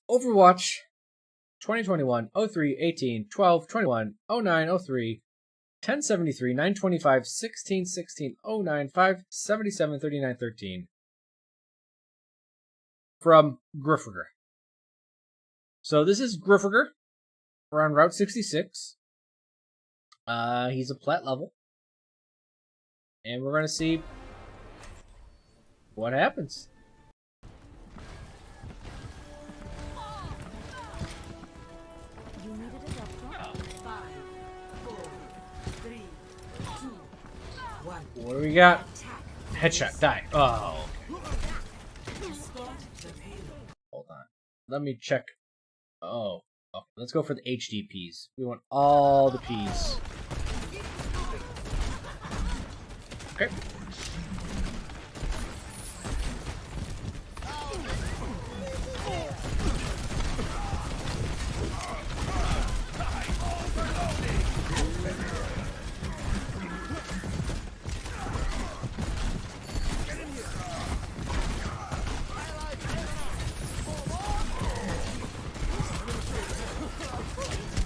Overwatch 2021 03 18 12 21 09 03 1073 925 16 16 09 5 77 39 13 from Grofgar. So this is Grofgar. We're on Route 66. He's a plat level. And we're going to see what happens. What do we got? Headshot, die. Oh, okay. Hold on. Let me check. Oh, let's go for the HD Ps. We want all the Ps. Okay.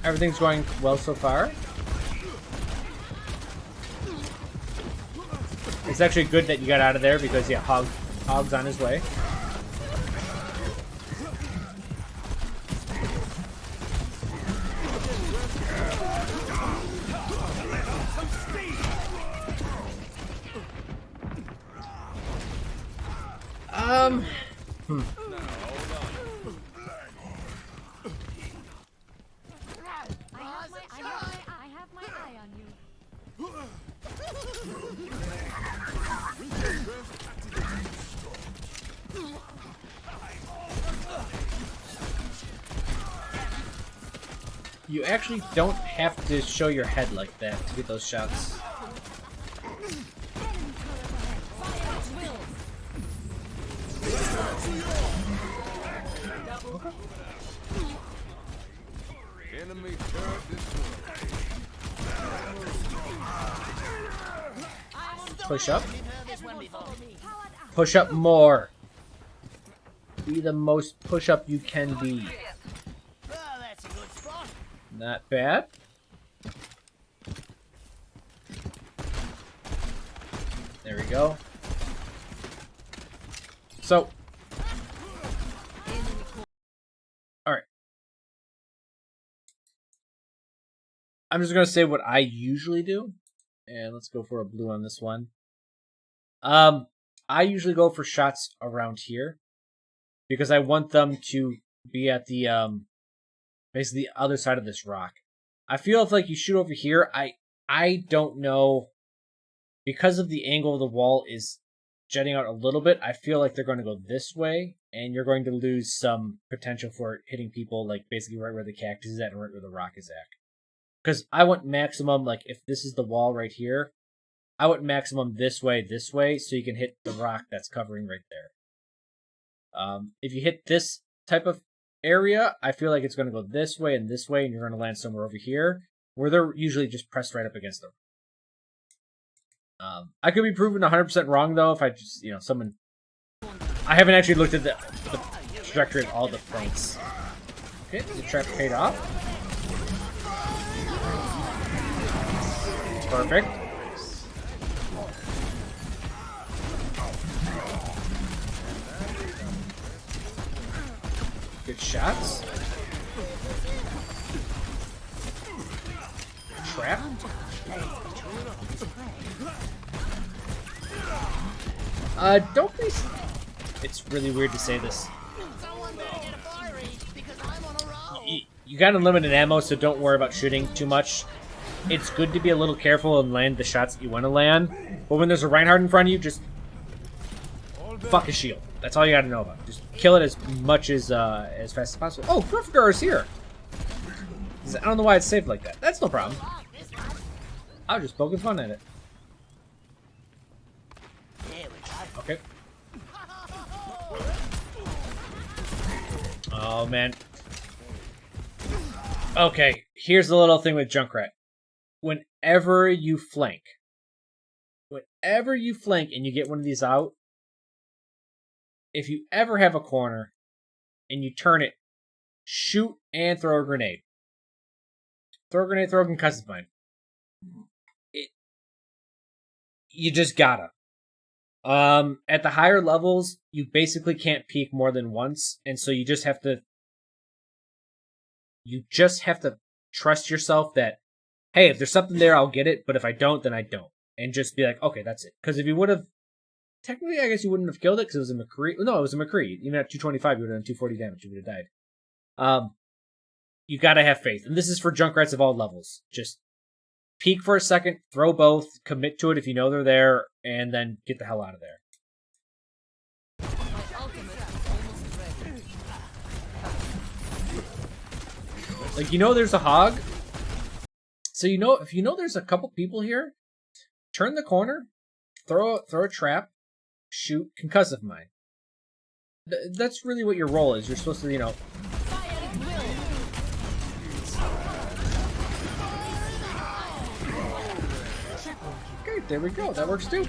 Everything's going well so far. It's actually good that you got out of there because, yeah, Hog's on his way. You actually don't have to show your head like that to get those shots. Push up. Push up more. Be the most push up you can be. Not bad. There we go. So, alright. I'm just going to say what I usually do. And let's go for a blue on this one. I usually go for shots around here. Because I want them to be at the, basically the other side of this rock. I feel if like you shoot over here, I don't know, because of the angle of the wall is jetting out a little bit, I feel like they're going to go this way, and you're going to lose some potential for hitting people like basically right where the cactus is at and right where the rock is at. Because I want maximum, like if this is the wall right here, I want maximum this way, so you can hit the rock that's covering right there. If you hit this type of area, I feel like it's going to go this way, and you're going to land somewhere over here, where they're usually just pressed right up against them. I could be proven 100% wrong, though, if I just, someone... I haven't actually looked at the trajectory of all the points. Okay, the trap paid off. Perfect. Good shots. Trap. Don't be... It's really weird to say this. You got unlimited ammo, so don't worry about shooting too much. It's good to be a little careful and land the shots that you want to land. But when there's a Reinhardt in front of you, just fuck his shield. That's all you got to know about. Just kill it as fast as possible. Oh, Grofgar is here. I don't know why it's saved like that. That's no problem. I was just poking fun at it. Okay. Oh, man. Okay, here's the little thing with Junkrat. Whenever you flank and you get one of these out, if you ever have a corner and you turn it shoot and throw a grenade. Throw a grenade, throw a concussive mine. You just gotta. At the higher levels, you basically can't peek more than once, and so you just have to trust yourself that, hey, if there's something there, I'll get it, but if I don't, then I don't. And just be like, okay, that's it. Because if you would have, technically, I guess you wouldn't have killed it because it was a McCree. No, it was a McCree. Even at 225, you would have done 240 damage. You would have died. You gotta have faith. And this is for Junkrats of all levels. Just peek for a second, throw both, commit to it if you know they're there, and then get the hell out of there. Like, you know there's a hog. So you know, if you know there's a couple people here, turn the corner, throw a trap, shoot, concussive mine. That's really what your role is. You're supposed to, you know... Okay, there we go. That works too.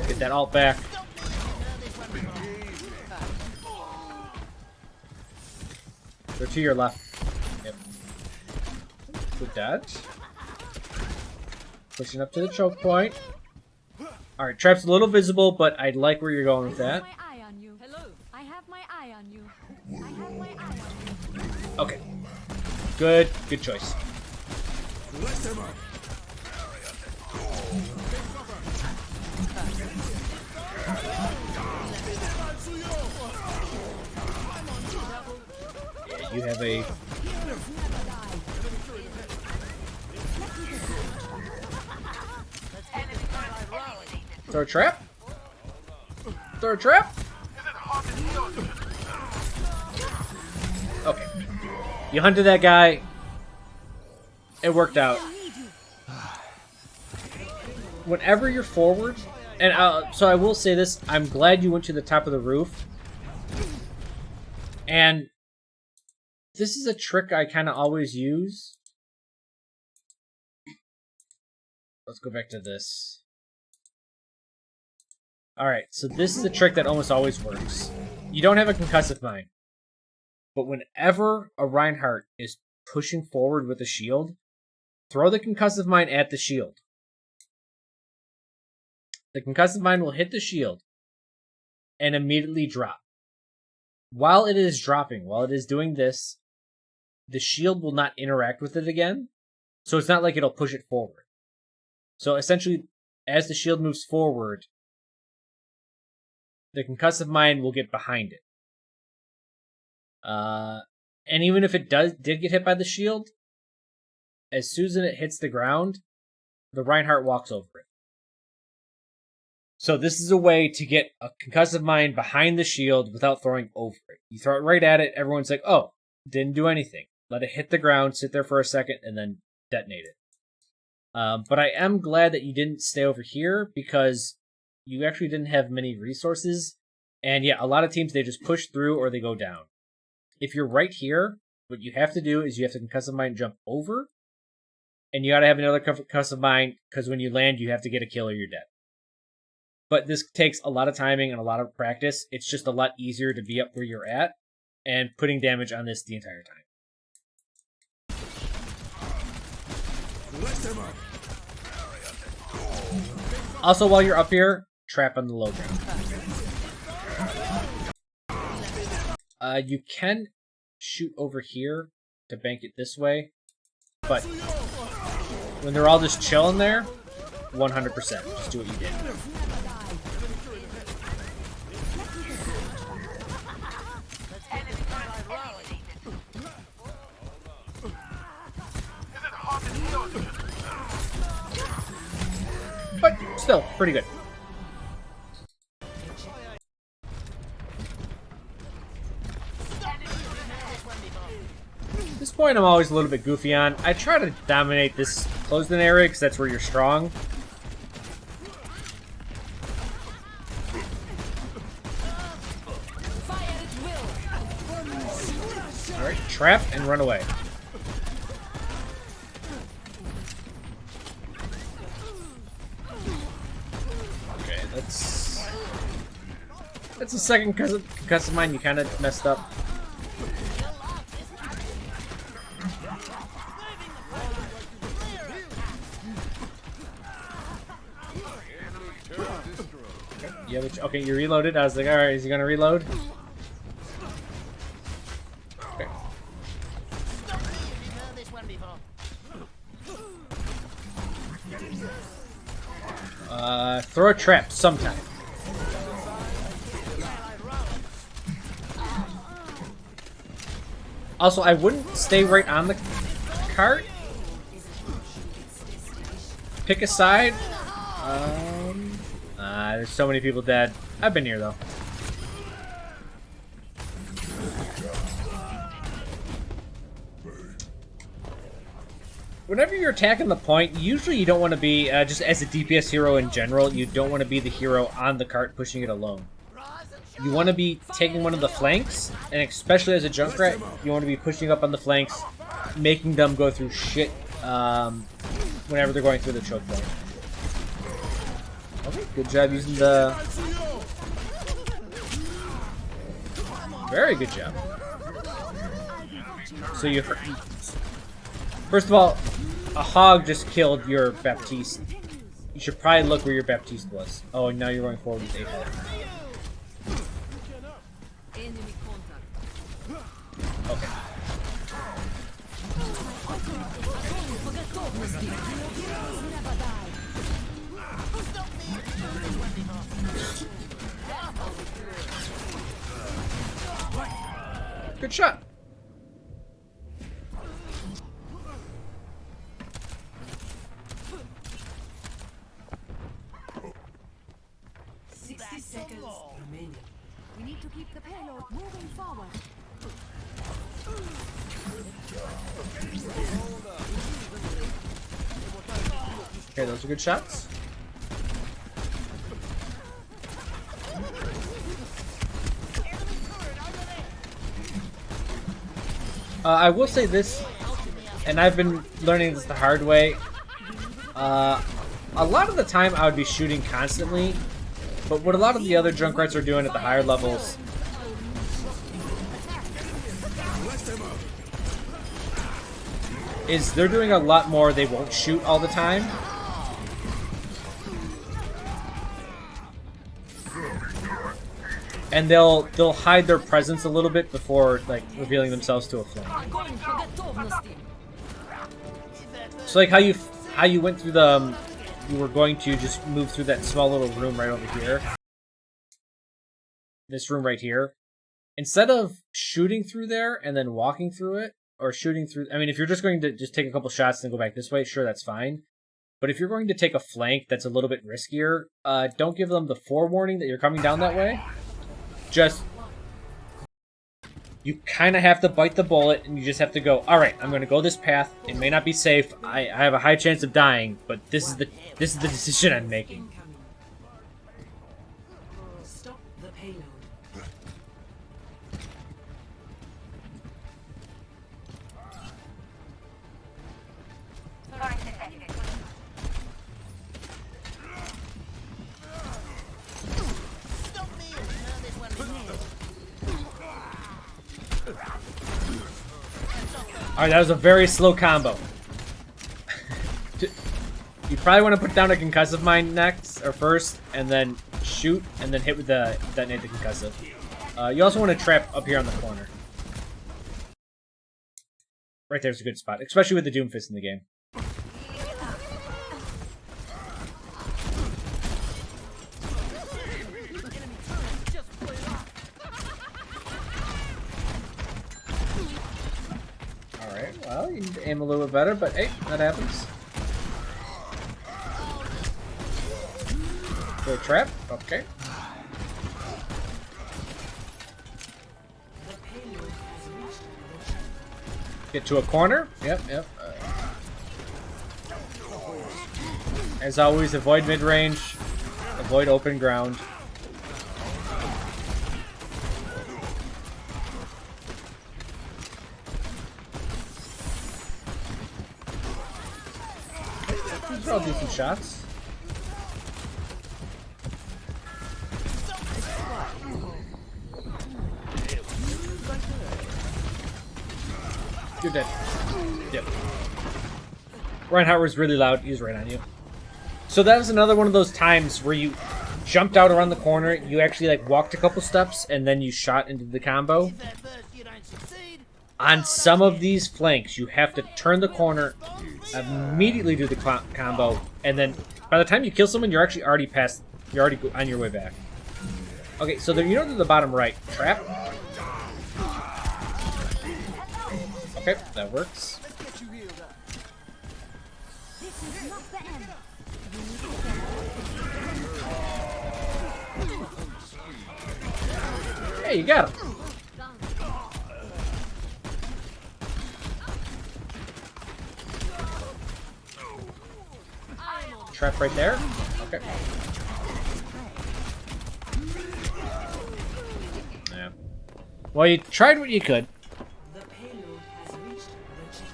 Get that ult back. They're to your left. Yep. Good dodge. Pushing up to the choke point. Alright, trap's a little visible, but I like where you're going with that. Okay. Good choice. Yeah, you have a... Throw a trap? Throw a trap? Okay. You hunted that guy. It worked out. Whenever you're forward, and so I will say this, I'm glad you went to the top of the roof. And this is a trick I kind of always use. Let's go back to this. Alright, so this is a trick that almost always works. You don't have a concussive mine. But whenever a Reinhardt is pushing forward with a shield, throw the concussive mine at the shield. The concussive mine will hit the shield and immediately drop. While it is dropping, while it is doing this, the shield will not interact with it again. So it's not like it'll push it forward. So essentially, as the shield moves forward, the concussive mine will get behind it. And even if it did get hit by the shield, as soon as it hits the ground, the Reinhardt walks over it. So this is a way to get a concussive mine behind the shield without throwing over it. You throw it right at it, everyone's like, oh, didn't do anything. Let it hit the ground, sit there for a second, and then detonate it. But I am glad that you didn't stay over here, because you actually didn't have many resources. And yeah, a lot of teams, they just push through or they go down. If you're right here, what you have to do is you have to concussive mine jump over, and you gotta have another concussive mine, because when you land, you have to get a kill or you're dead. But this takes a lot of timing and a lot of practice. It's just a lot easier to be up where you're at and putting damage on this the entire time. Also, while you're up here, trap on the low ground. You can shoot over here to bank it this way, but when they're all just chilling there, 100%, just do what you did. But still, pretty good. At this point, I'm always a little bit goofy on. I try to dominate this closed-in area because that's where you're strong. Alright, trap and run away. Let's That's the second concussive mine you kind of messed up. Yeah, okay, you reloaded. I was like, alright, is he gonna reload? Okay. Throw a trap sometime. Also, I wouldn't stay right on the cart. Pick a side. There's so many people dead. I've been here though. Whenever you're attacking the point, usually you don't want to be, just as a DPS hero in general, you don't want to be the hero on the cart pushing it alone. You want to be taking one of the flanks, and especially as a Junkrat, you want to be pushing up on the flanks, making them go through shit whenever they're going through the choke point. Okay, good job using the... Very good job. So you... First of all, a hog just killed your Baptiste. You should probably look where your Baptiste was. Oh, and now you're going forward with 8 health. Okay. Good shot. We need to keep the payload moving forward. Okay, those are good shots. I will say this, and I've been learning this the hard way. A lot of the time I would be shooting constantly, but what a lot of the other Junkrats are doing at the higher levels is they're doing a lot more. They won't shoot all the time. And they'll hide their presence a little bit before like revealing themselves to a flame. So like how you went through the you were going to just move through that small little room right over here. This room right here. Instead of shooting through there and then walking through it, or shooting through... I mean, if you're just going to just take a couple shots and go back this way, sure, that's fine. But if you're going to take a flank that's a little bit riskier, don't give them the forewarning that you're coming down that way. Just... You kind of have to bite the bullet, and you just have to go, alright, I'm going to go this path. It may not be safe. I have a high chance of dying, but this is the decision I'm making. Stop the payload. Alright, that was a very slow combo. You probably want to put down a concussive mine next, or first, and then shoot, and then hit with the detonate the concussive. You also want to trap up here on the corner. Right there's a good spot, especially with the Doomfist in the game. Alright, well, you need to aim a little bit better, but hey, that happens. Go trap, okay. Get to a corner. Yep. As always, avoid mid-range. Avoid open ground. These are all decent shots. You're dead. Yep. Reinhardt was really loud. He was right on you. So that was another one of those times where you jumped out around the corner, you actually like walked a couple steps, and then you shot into the combo. On some of these flanks, you have to turn the corner, immediately do the combo, and then by the time you kill someone, you're actually already past. You're already on your way back. Okay, so there, you know, to the bottom right, trap. Okay, that works. Hey, you got him. Trap right there. Okay. Yeah. Well, you tried what you could. The payload has reached the chip.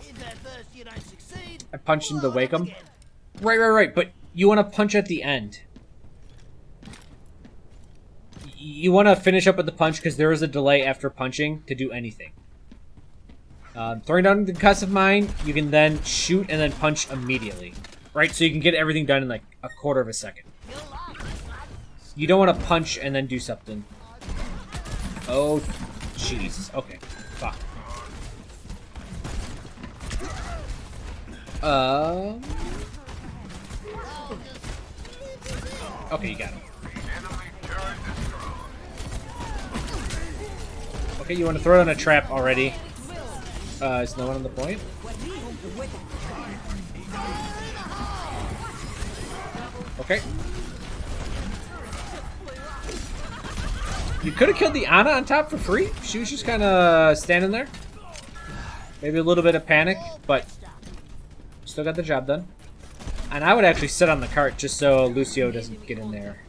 If at first you don't succeed, I punched him to wake him. Right. But you want to punch at the end. You want to finish up with the punch because there is a delay after punching to do anything. Throwing down the concussive mine, you can then shoot and then punch immediately. Right? So you can get everything done in like a quarter of a second. You don't want to punch and then do something. Oh, Jesus. Okay. Fuck. Okay, you got him. Okay, you want to throw down a trap already. Is no one on the point? Okay. You could have killed the Ana on top for free. She was just kind of standing there. Maybe a little bit of panic, but still got the job done. And I would actually sit on the cart just so Lucio doesn't get in there.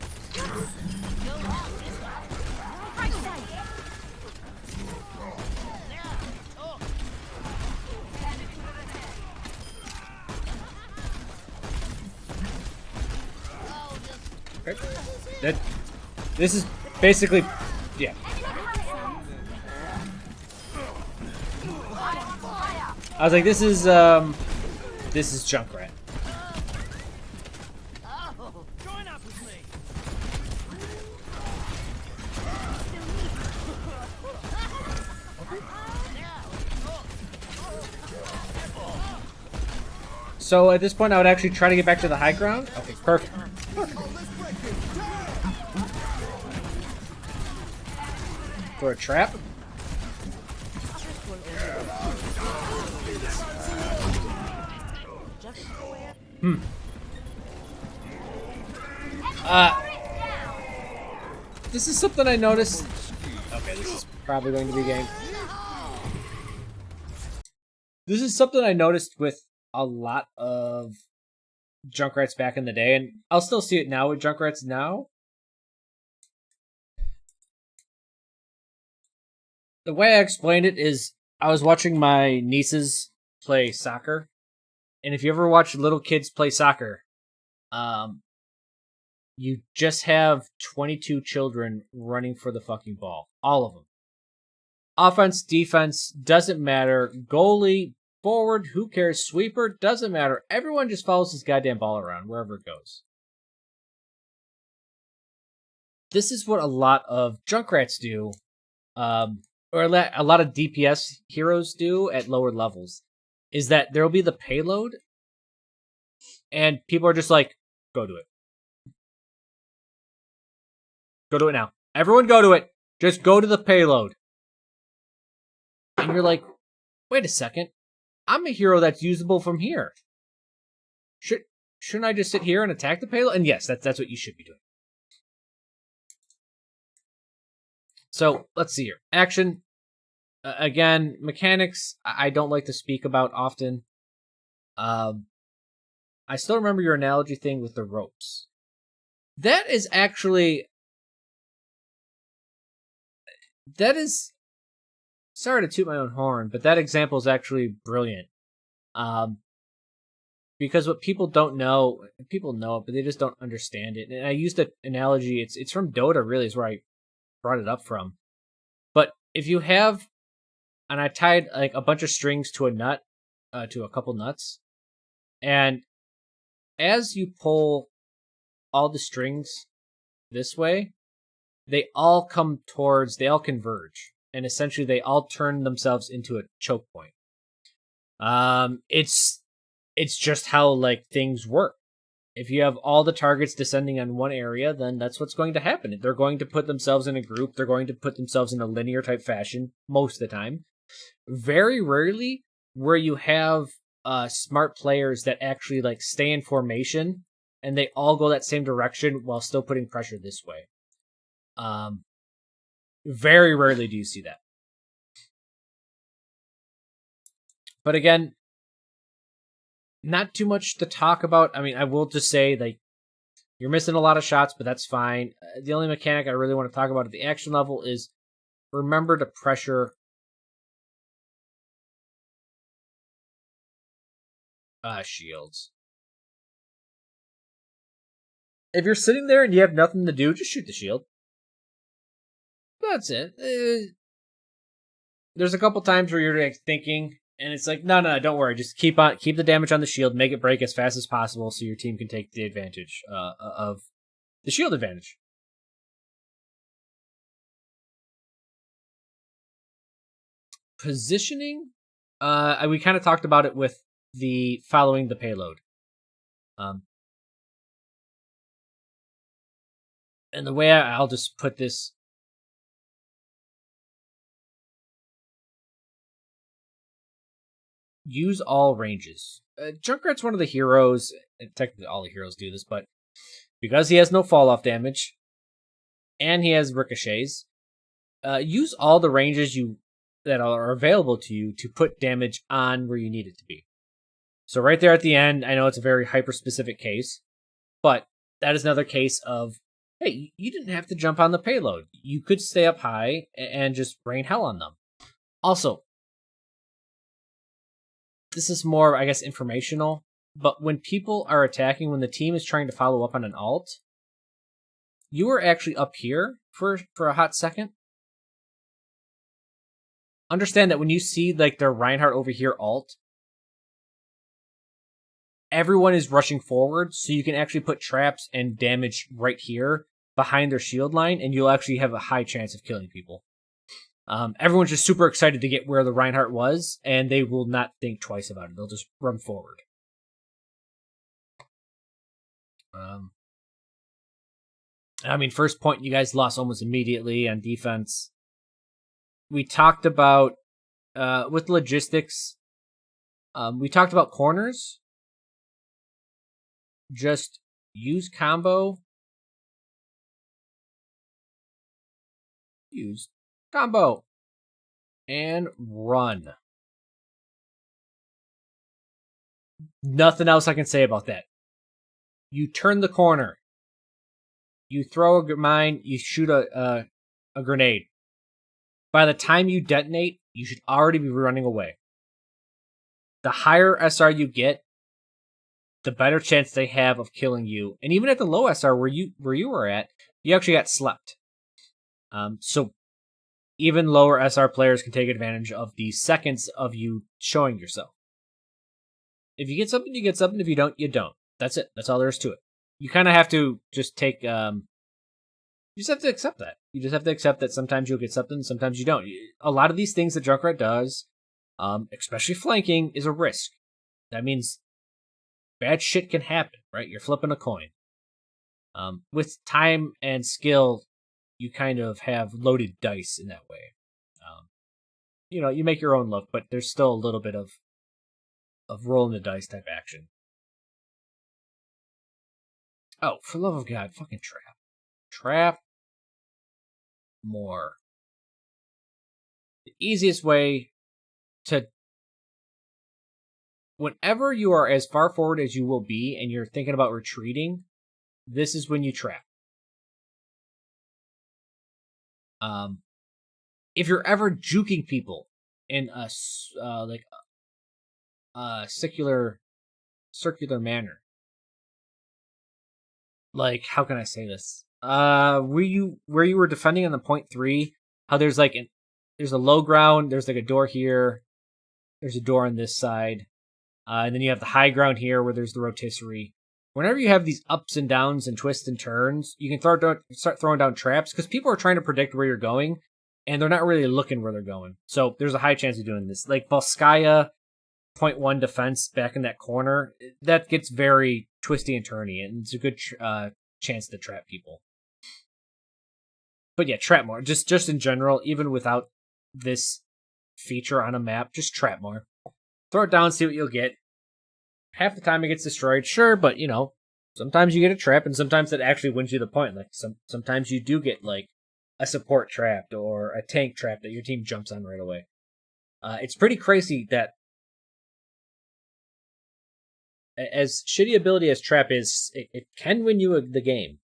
Okay. This is basically, yeah. I was like, this is Junkrat. join up with me. So at this point, I would actually try to get back to the high ground. Okay, perfect. Throw a trap. This is something I noticed. Okay, this is probably going to be game. This is something I noticed with a lot of Junkrats back in the day, and I'll still see it now with Junkrats now. The way I explained it is I was watching my nieces play soccer, and if you ever watch little kids play soccer, you just have 22 children running for the fucking ball. All of them. Offense, defense, doesn't matter. Goalie, forward, who cares? Sweeper, doesn't matter. Everyone just follows this goddamn ball around wherever it goes. This is what a lot of Junkrats do, or a lot of DPS heroes do at lower levels, is that there'll be the payload, and people are just like, go to it. Go to it now. Everyone go to it. Just go to the payload. And you're like, wait a second. I'm a hero that's usable from here. Shouldn't I just sit here and attack the payload? And yes, that's what you should be doing. So, let's see here. Action. Again, mechanics, I don't like to speak about often. I still remember your analogy thing with the ropes. That is actually... Sorry to toot my own horn, but that example is actually brilliant. Because what people don't know, people know it, but they just don't understand it. And I used an analogy, it's from Dota, really, is where brought it up from. But if you have, and I tied like a bunch of strings to a nut, to a couple nuts, and as you pull all the strings this way, they all converge, and essentially they all turn themselves into a choke point. It's just how like things work. If you have all the targets descending on one area, then that's what's going to happen. They're going to put themselves in a group. They're going to put themselves in a linear type fashion most of the time. Very rarely where you have smart players that actually like stay in formation and they all go that same direction while still putting pressure this way. Very rarely do you see that. But again, not too much to talk about. I mean, I will just say, like, you're missing a lot of shots, but that's fine. The only mechanic I really want to talk about at the action level is remember to pressure shields. If you're sitting there and you have nothing to do, just shoot the shield. That's it. There's a couple times where you're like thinking, and it's like, no, don't worry. Just keep the damage on the shield, make it break as fast as possible, so your team can take the advantage of the shield advantage. Positioning, we kind of talked about it with the following the payload. And the way I'll just put this. Use all ranges. Junkrat's one of the heroes, and technically all the heroes do this, but because he has no fall-off damage, and he has ricochets, use all the ranges that are available to you to put damage on where you need it to be. So right there at the end, I know it's a very hyper-specific case, but that is another case of, hey, you didn't have to jump on the payload. You could stay up high and just rain hell on them. Also, this is more, I guess, informational, but when people are attacking, when the team is trying to follow up on an ult, you are actually up here for a hot second. Understand that when you see like their Reinhardt over here ult, everyone is rushing forward, so you can actually put traps and damage right here behind their shield line, and you'll actually have a high chance of killing people. Everyone's just super excited to get where the Reinhardt was, and they will not think twice about it. They'll just run forward. I mean, first point, you guys lost almost immediately on defense. We talked about, with logistics, we talked about corners. Just use combo. Use combo. And run. Nothing else I can say about that. You turn the corner. You throw a mine. You shoot a grenade. By the time you detonate, you should already be running away. The higher SR you get, the better chance they have of killing you. And even at the low SR where you were at, you actually got slept. So even lower SR players can take advantage of the seconds of you showing yourself. If you get something, you get something. If you don't, you don't. That's it. That's all there is to it. You kind of have to just take... you just have to accept that. You just have to accept that sometimes you'll get something, sometimes you don't. A lot of these things that Junkrat does, especially flanking, is a risk. That means bad shit can happen, right? You're flipping a coin. With time and skill, you kind of have loaded dice in that way. You make your own luck, but there's still a little bit of rolling the dice type action. Oh, for love of God, fucking trap. Trap more. The easiest way to... Whenever you are as far forward as you will be and you're thinking about retreating, this is when you trap. If you're ever juking people in a circular manner, like, how can I say this? where you were defending on the point 3, how there's like there's a low ground, there's like a door here, there's a door on this side, and then you have the high ground here where there's the rotisserie. Whenever you have these ups and downs and twists and turns, you can start throwing down traps because people are trying to predict where you're going, and they're not really looking where they're going. So there's a high chance of doing this. Like Volskaya, 0.1 defense back in that corner, that gets very twisty and turny, and it's a good chance to trap people. But yeah, trap more. Just in general, even without this feature on a map, just trap more. Throw it down, see what you'll get. Half the time it gets destroyed, sure, but you know, sometimes you get a trap, and sometimes that actually wins you the point. Like sometimes you do get like a support trapped or a tank trap that your team jumps on right away. It's pretty crazy that as shitty ability as trap is, it can win you the game.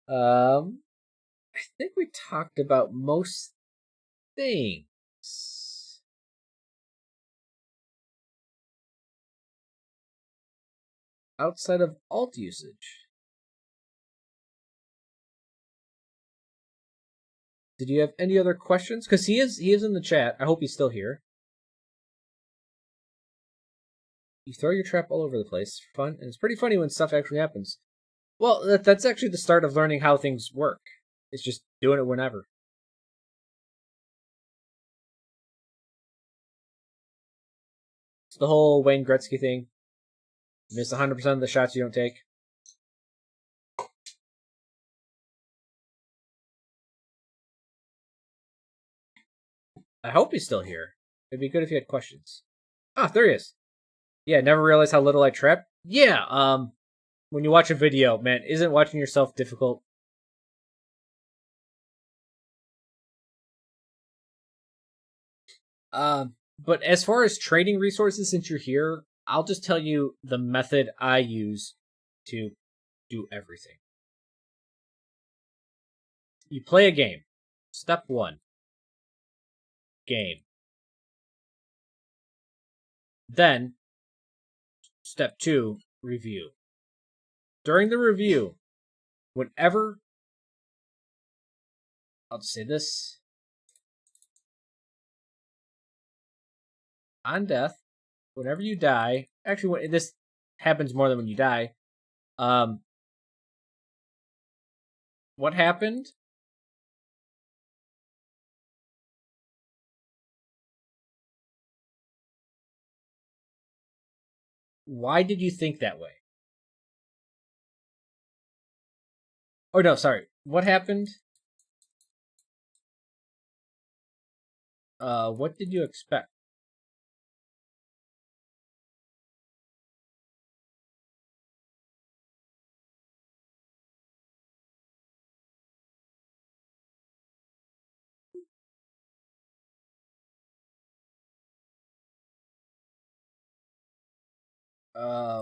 I think we talked about most things. Outside of alt usage. Did you have any other questions? Because he is in the chat. I hope he's still here. You throw your trap all over the place. Fun, and it's pretty funny when stuff actually happens. Well, that's actually the start of learning how things work. It's just doing it whenever. It's the whole Wayne Gretzky thing. You miss 100% of the shots you don't take. I hope he's still here. It'd be good if you had questions. Ah, there he is. Yeah, never realized how little I trap. Yeah, when you watch a video, man, isn't watching yourself difficult? But as far as trading resources, since you're here, I'll just tell you the method I use to do everything. You play a game. Step 1. Game. Then, step 2, review. During the review, whenever, I'll just say this, on death, whenever you die, actually, this happens more than when you die, what happened? Why did you think that way? Oh, no, sorry. What happened? What did you expect?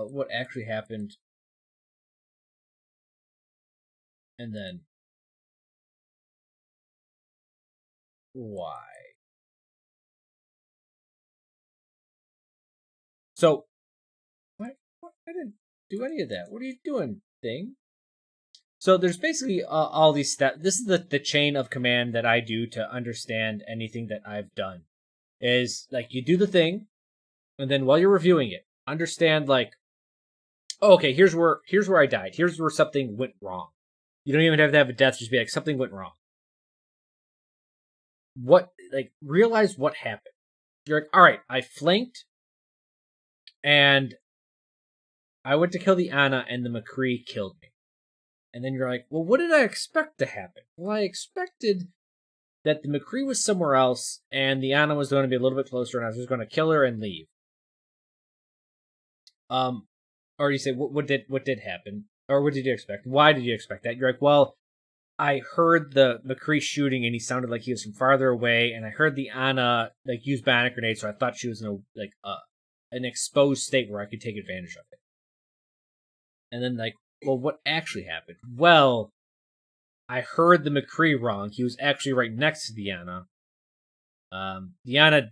What actually happened? And then why? So, what? I didn't do any of that. What are you doing, thing? So there's basically all these steps. This is the chain of command that I do to understand anything that I've done. Is like you do the thing, and then while you're reviewing it, understand like, oh, okay, here's where I died. Here's where something went wrong. You don't even have to have a death. Just be like, something went wrong. Realize what happened. You're like, all right, I flanked, and I went to kill the Anna, and the McCree killed me. And then you're like, well, what did I expect to happen? Well, I expected that the McCree was somewhere else, and the Anna was going to be a little bit closer, and I was just going to kill her and leave. Or you say, what did happen? Or what did you expect? Why did you expect that? You're like, well, I heard the McCree shooting, and he sounded like he was from farther away, and I heard the Anna use banana grenades, so I thought she was in an exposed state where I could take advantage of it. And then well, what actually happened? Well, I heard the McCree wrong. He was actually right next to the Anna. The Anna,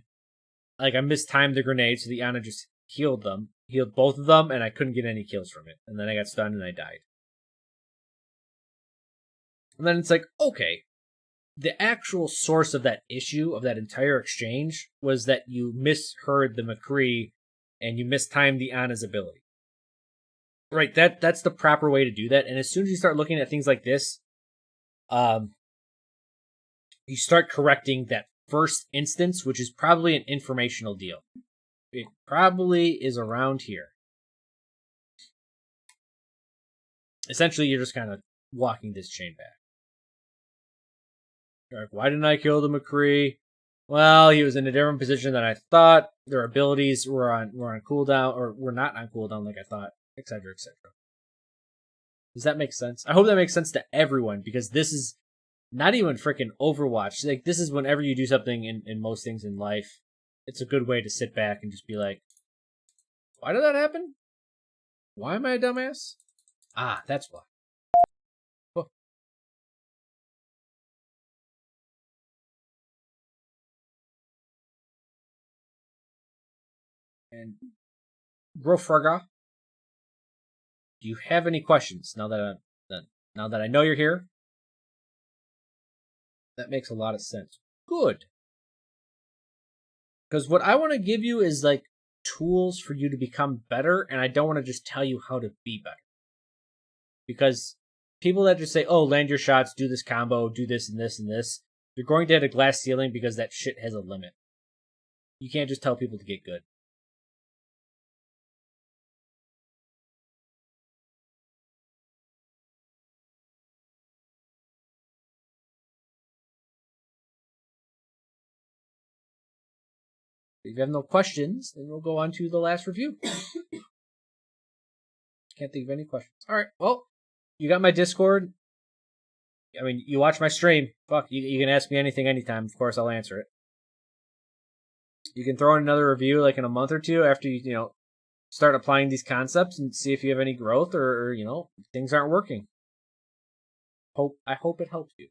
I mistimed the grenade, so the Anna just healed them. healed both of them, and I couldn't get any kills from it. And then I got stunned and I died. And then it's like, okay, the actual source of that issue, of that entire exchange, was that you misheard the McCree and you mistimed the Anna's ability. Right, that's the proper way to do that. And as soon as you start looking at things like this, you start correcting that first instance, which is probably an informational deal. It probably is around here. Essentially, you're just kind of walking this chain back. You're like, why didn't I kill the McCree? Well, he was in a different position than I thought. Their abilities were on cooldown, or were not on cooldown like I thought, etc., etc. Does that make sense? I hope that makes sense to everyone, because this is not even freaking Overwatch. Like, this is whenever you do something in most things in life, it's a good way to sit back and just be like, why did that happen? Why am I a dumbass? Ah, that's why. Oh. And Grofgar, do you have any questions now that I know you're here? That makes a lot of sense. Good. Because what I want to give you is like tools for you to become better, and I don't want to just tell you how to be better. Because people that just say, oh, land your shots, do this combo, do this and this and this, you're going to hit a glass ceiling because that shit has a limit. You can't just tell people to get good. If you have no questions, then we'll go on to the last review. Can't think of any questions. All right, well, you got my Discord. I mean, you watch my stream. Fuck, you can ask me anything anytime. Of course, I'll answer it. You can throw in another review like in a month or two after you start applying these concepts and see if you have any growth or things aren't working. I hope it helps you.